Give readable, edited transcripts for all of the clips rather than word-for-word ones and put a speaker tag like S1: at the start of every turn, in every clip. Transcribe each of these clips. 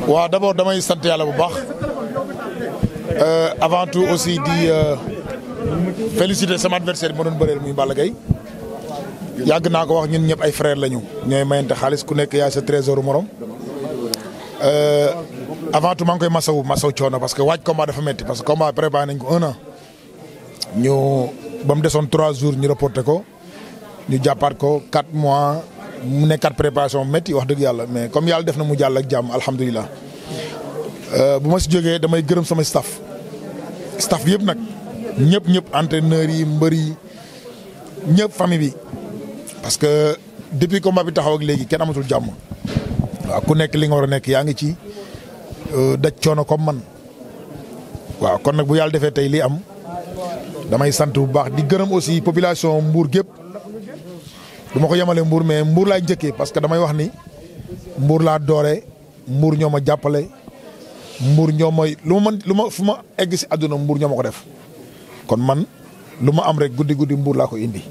S1: waaw d'abord damay sant yàlla bu baax avant tout aussi di féliciter sama adversaire bi ma doon bëreel muy Balla Gaye yàgg naa ko wax ñun ñëpp ay frères lañu ñooy mayante xaalis ku nekk yaay sa trésor morom avant tout maa ngi koy masaw coono parce que waaj combat dafa metti parce que combat préparé nañ ko 1 an ñu ba mu desoon 3 jours ñu reporté ko ñu jàppaat ko 4 mois mu nekkaat préparation métti wax dëgg yàlla mais comme yàlla def na mu jàll ak jàmm alhamdulilah bu ma si jógee damay gërëm sama staff bi yëpp nag ñëpp entraîneurs yi mbër yi ñëpp famille bi parce que depuis combat bi taxaw ak léegi kenn amatul jàmm waaw ku nekk li nga war a nekk yaa ngi ci daj coono comme man waaw kon nag bu yàlla defee tey lii am damay sant bu baax di gërëm aussi population Mbour gépp du ma ko yemale Mbour mais Mbour laay njëkkee parce que damay wax ni Mbour laa doore Mbour ñoo ma jàppale Mbour ñoo may lu ma fu ma egg si àdduna Mbour ñoo ma ko def kon man lu ma am rek guddi Mbour laa ko indi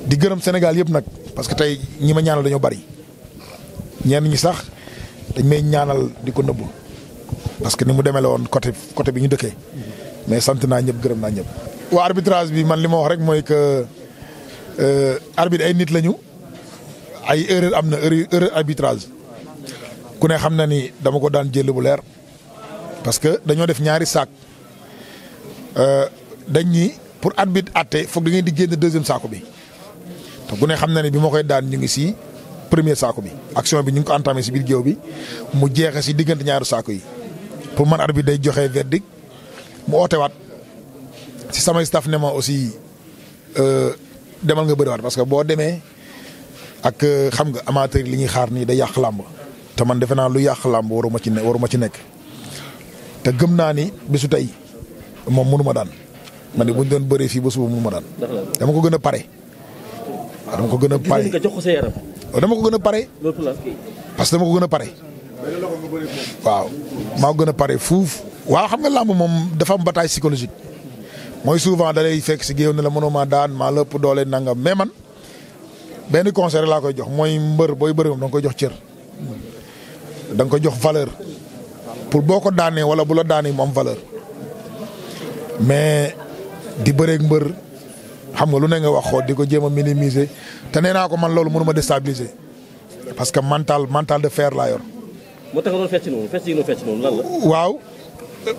S1: di gërëm Sénégal yëpp nag parce que tey ñi ma ñaanal dañoo bari ñenn ñi sax dañ may ñaanal di ko nëbbu parce que ni mu demee la woon côté bi ñu dëkkee mais sant naa ñëpp gërëm naa ñëpp. waa arbitrage bi man li ma wax rek mooy que arbitre ay nit lañu ay erreur am na erreur arbitrage ku ne xam na ni dama ko daan jël bu leer parce que dañoo def ñaari saak dañ ñi pour arbitre àtte foog da ngeen di génn deuxième saako bi te ku ne xam na ni bi ma koy daan ñu ngi si premier saako bi action bi ñu ngi ko entamé si biir géew bi mu jeexe si diggante ñaari saako yi pour man arbitre day joxe verdict mu ootewaat si samay staff ne ma aussi demal nga bëriwaat parce que boo demee ak xam nga amateur li ñuy xaar nii day yàq làmb te man defe naa lu yàq làmb waruma ci nekk te gëm naa ni bésu tey moom mënu ma daan man de bu ñu doon bëree fii ba suba mënu ma daan. dama ko gën a pare. dama ko gën a pare
S2: nga jox ko sa yaram.
S1: dama ko gën a pare. parce que dama ko gën a pare. waaw maa ko gën a pare fuuf. waaw xam nga làmb moom dafa am bataille psychologique mooy souvent da lay fekk si géew ne la mënoo maa daan maa lépp doole nangam mais man benn conseil laa koy jox mooy mbër booy bëri moom da nga koy jox cër. da nga koy jox valeur pour boo ko daanee wala bu la daanee mu am valeur mais di bëreeg mbër xam nga lu ne nga wax xool di ko jéem a minimiser te nee naa ko man loolu mënu ma déstabiliser parce que mental de fer laa yor.
S2: moo tax nga doon fecc noonu lan la.
S1: waaw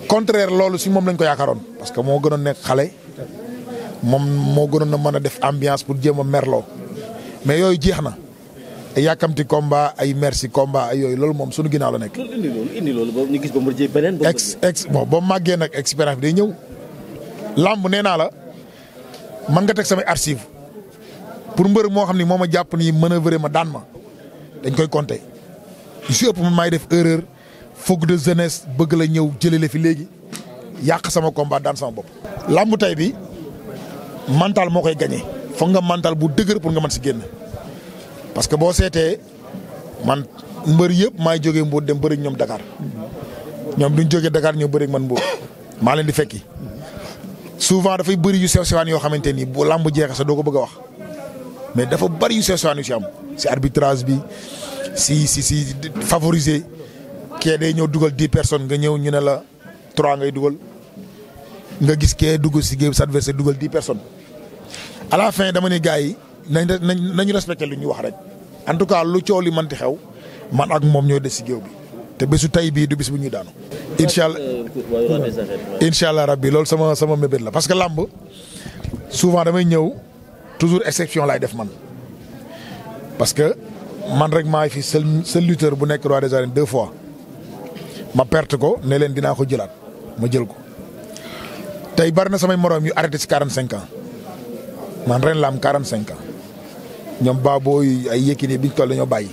S1: contraire loolu si moom lañ ko yaakaaroon parce que moo gënoon nekk xale moom moo gënoon a mën a def ambiance pour jéem a merloo mais yooyu jeex na. ay yàkkamti combat ay merci combat ay yooyu loolu moom suñu ginnaaw la nekk.
S2: indi loolu boobu ñu gis Bombardier beneen.
S1: bon ba màggee nag expérience bi day ñëw. lamb nee naa la man nga teg samay archive pour mbër moo xam ni moo ma jàpp ni manœuvrer ma daan ma dañ koy compter. yu si ëpp man maay def erreur fougue de jeunesse bëgg la ñëw jëlee fi léegi yàq sama combat daan sama bopp. lamb tey bi mental moo koy gagné foog nga mental bu dëgër pour nga mën si génn. parce que boo seetee man mbër yëpp maay jógee Mbour dem bëri ñoom Dakar ñoom duñ jógee Dakar ñëw bëri man Mbour maa leen di fekki souvent dafay bëri yu sew sewaan yoo xamante ni bu làmb jeexee sa doo ko bëgg a wax mais dafa bëri yu sew sewaan yu si am si arbitrage bi si favoriser kee day ñëw dugal 10 personnes nga ñëw ñu ne la 3 ngay dugal nga gis kee dugg si géew sa adversaire dugal 10 personnes à la fin dama ne gars yi. nañu respecté lu ñu wax rek en tout cas lu coow li manti xew man ak moom ñooy des si géew bi te bésu tay bii du bis bu ñuy daanu. incha allah rabbi loolu sama mébét la parce que làmb souvent damay ñëw toujours exception laay def man parce que man rek maay fi seul lutteur bu nekk roi des arènes 2 fois ma perte ko ne leen dinaa ko jëlaat ma jël ko tey bari na samay moroom yu arrêté si 45 ans man ren la am 45 ans. ñoom baabooy ay Yékini biñ toll dañoo bàyyi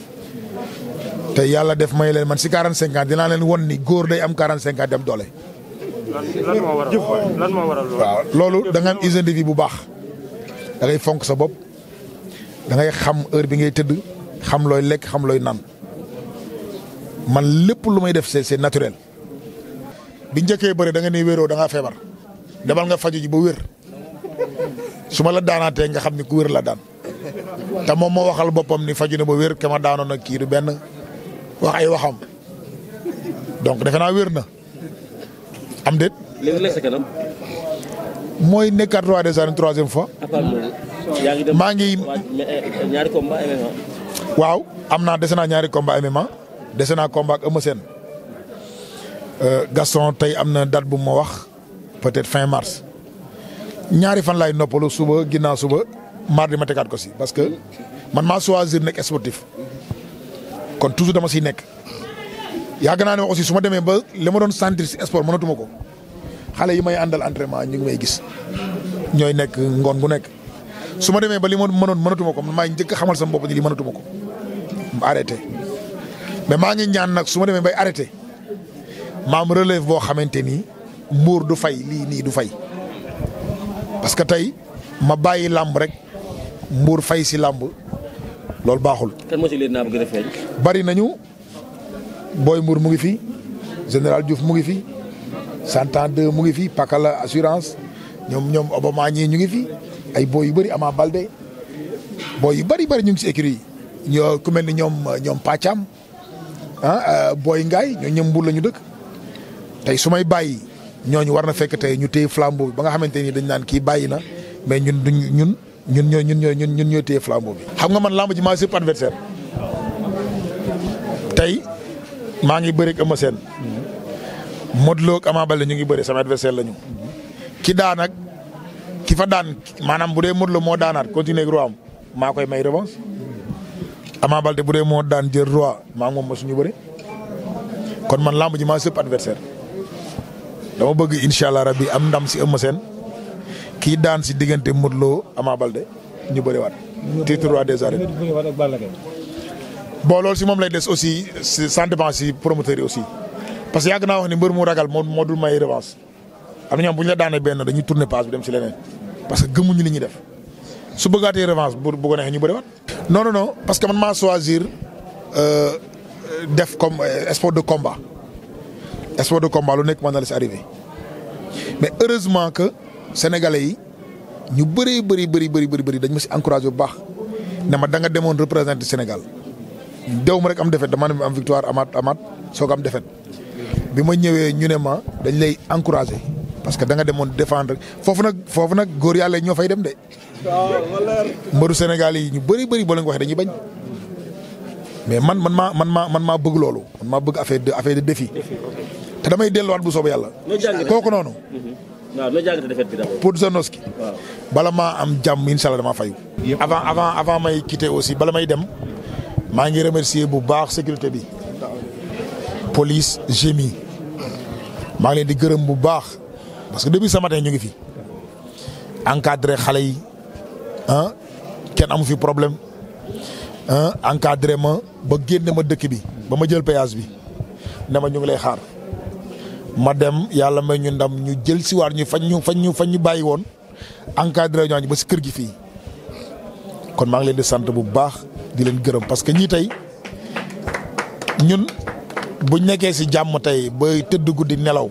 S1: te yàlla def may leen man si 45 ans dinaa leen won ni góor day am 45 ans dem doole.
S3: lan moo waral
S1: waaw loolu da nga am hygiène de vie bu baax da ngay fonk sa bopp da ngay xam heure bi ngay tëdd xam looy lekk xam looy naan man lépp lu may def c'est naturel. bi njëkkee bëri da nga ne wéeroo da ngaa feebar demal nga faju ji ba wér su ma la daanaatee nga xam ni ku wér la daan. te moom moo waxal boppam ni faju na ba wér ke ma daanoon ak kii du benn wax ay waxam donc defe naa wér na am déet.
S2: léegi la sa kanam.
S1: mooy nekkaat roi des arènes 3e fois.
S2: à part loolu. yaa ngi dem
S1: maa ngi
S2: ñaari combat MMA.
S1: waaw am naa dese naa ñaari combat MMA dese naa combat ak Eumeu Sène Gaston tey am na date bu ma wax peut-être fin mars ñaari fan laay noppalu suba ginnaaw suba mardi ma tegaat ko si parce que man maa choisir nekk sportif kon toujours dama siy nekk. yàgg naa ne aussi su ma demee ba li ma doon sentir si sport mënatuma ko xale yi may àndal entraînement ñu ngi may gis ñooy nekk ngoon gu nekk su ma demee ba li ma mënatuma ko man maa njëkk a xamal sama bopp ni li mënatuma ko mu arrêté mais maa ngi ñaan nag su ma demee bay arrêté maam relève boo xamante ni mbuur du fay lii nii du fay parce que tey ma bàyyi làmb rek mbuur fay si làmb loolu baaxul.
S2: kan moo ci leen naa bëgg a feeñ.
S1: bari nañu Boy Mbour mu ngi fi général Diouf mu ngi fi Santan 2 mu ngi fi Pakala assurance ñoom Obama ñii ñu ngi fi ay boy yu bëri Ama Balde boy yu bëri ñu ngi si écurie yi ñoo ku mel ni ñoom Pàccam Boy Ngaay ñoom Mbour la ñu dëkk tey su may bàyyi ñooñu war na fekk tey ñu téye flambeau bi ba nga xamante ni dañ naan kii bàyyi na mais ñun ñooy téye flambeau bi. xam nga man lamb ji maa sëpp adversaire tey maa ngi bëri ak Eumeu Sène Modou Lo ak Ama Baldé ñu ngi bëri sama adversaire la ñu. ki daan ak ki fa daan maanaam bu dee Modou Lo moo daanaat continuer ak roi am maa koy may revanche Ama Baldé bu dee moo daan jël roi maa moom ma suñu bëri kon man lamb ji maa sëpp adversaire dama bëgg incha allah rabbi am ndam si Eumeu Sène kii daan si diggante Modou Lo Ama Baldé ñu bëriwaat. titre roi des arènes. bon loolu si moom lay des aussi ça dépend si promoteur yi aussi parce que yàgg naa wax ni mbër mu ragal moo dul may revanche am na ñoom bu ñu la daanee benn dañuy tourner page bi dem si leneen parce que gëmuñu li ñuy def su bëggaatee revanche bu ko neexee ñu bëriwaat. non parce que man maa choisir def comme sport de combat lu nekk mën na la si arrivé mais heureusement que sénégalais yi ñu bëri dañ ma si encouragé bu baax ne ma da nga demoon représenter Sénégal. dew ma rek am défaite dama ne am victoire amaat soog am défaite bi ma ñëwee ñu ne ma dañ lay encouragé parce que da nga demoon défendre foofu nag góor yàlla ñoo fay dem de. mbëru Sénégal yi ñu bëri boo leen ko waxee dañuy bañ mais man maa bëgg loolu man maa bëgg affaire de défi te damay delluwaat bu soobee yàlla. kooku noonu.
S2: waaw loo jàngatee défaite bi d'abord.
S1: pour Zanoski.
S2: waaw
S1: bala maa am jàmm incha allah damaa fayu. avant may quitter aussi bala may dem. maa ngi remercier bu baax sécurité bi police GMI maa ngi leen di gërëm bu baax parce que depuis ce matin ñu ngi fi encadré xale yi kenn amu fi problème encadré ma ba génne ma dëkk bi ba ma jël péage bi ne ma ñu ngi lay xaar ma dem yàlla may ñu ndam ñu jël si waar ñu fañ ñu bàyyi woon encadré ñooñu ba si kër gi fii kon maa ngi leen di sant bu baax. di leen gërëm parce que ñii tey ñun buñ nekkee si jàmm tey ba tëdd guddi nelaw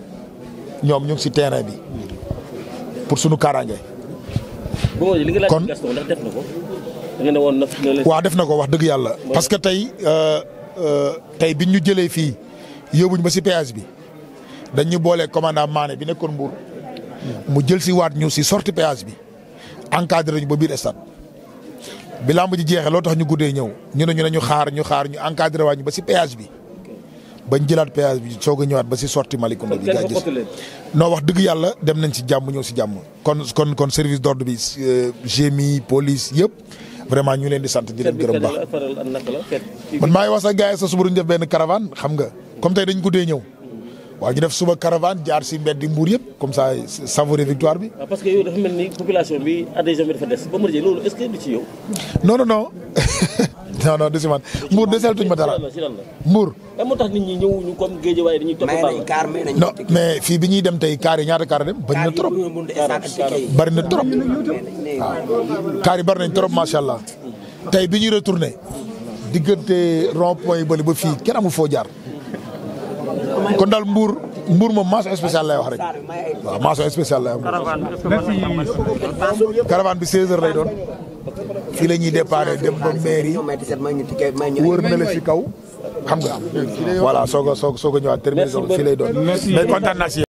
S1: ñoom ñu ngi si terrain bi pour sunu kaaraange. kon
S2: Gaston ndax def na ko. da nga ne woon
S1: waaw def na ko wax dëgg yàlla. parce que tey biñ ñu jëlee fii yóbbuñ ba si péage bi dañ ñu boolee commandant Mané bi nekkoon Mbour mu jël si waat ñu si sortie péage bi encadré ñu ba biir stade. bi lamb ji jeexee loo tax ñu guddee ñëw ñu ne xaar ñu encadré waa ñu ba si péage bi bañ jëlaat péage bi soog a ñëwaat ba si sortie Malicounda bi. gaa gis non wax dëgg yàlla dem nañ si jàmm ñëw si jàmm. kon service d'ordre bi GMI police yëpp vraiment ñu leen di sant di leen gërëm baax. man maa ngi wax sax gars yi sa suba duñ def benn caravane xam nga comme tey dañ guddee ñëw. waaw ñu def suba caravane jaar si mbedd Mbour yëpp comme ça savourer victoire bi.
S2: waaw parce que yow dafa mel ni population bi adhésion bi dafa des ba mu loolu est-ce que du ci yow.
S1: non du si man Mbour deseeltuñ ma dara. Mbour.
S2: lan moo tax nit ñi ñëwuñu comme géej waaye dañuy topp Balla.
S1: non mais fii bi ñuy dem tey kaar yi ñaata kaar dem bari na trop. bari na trop waaw kaar yi bari nañ trop macha allah tey bi ñuy retourné diggante rond point yi bële ba fii kenn amul foo jaar. kon daal Mbour moom mention spéciale lay wax rek waaw mention spéciale lay wax. caravane bi 16h lay doon fii la ñuy déparé dem ba mairie wër na la si kaw xam nga voilà soog a ñëwaat terminé fii lay doon mais kontaan naa si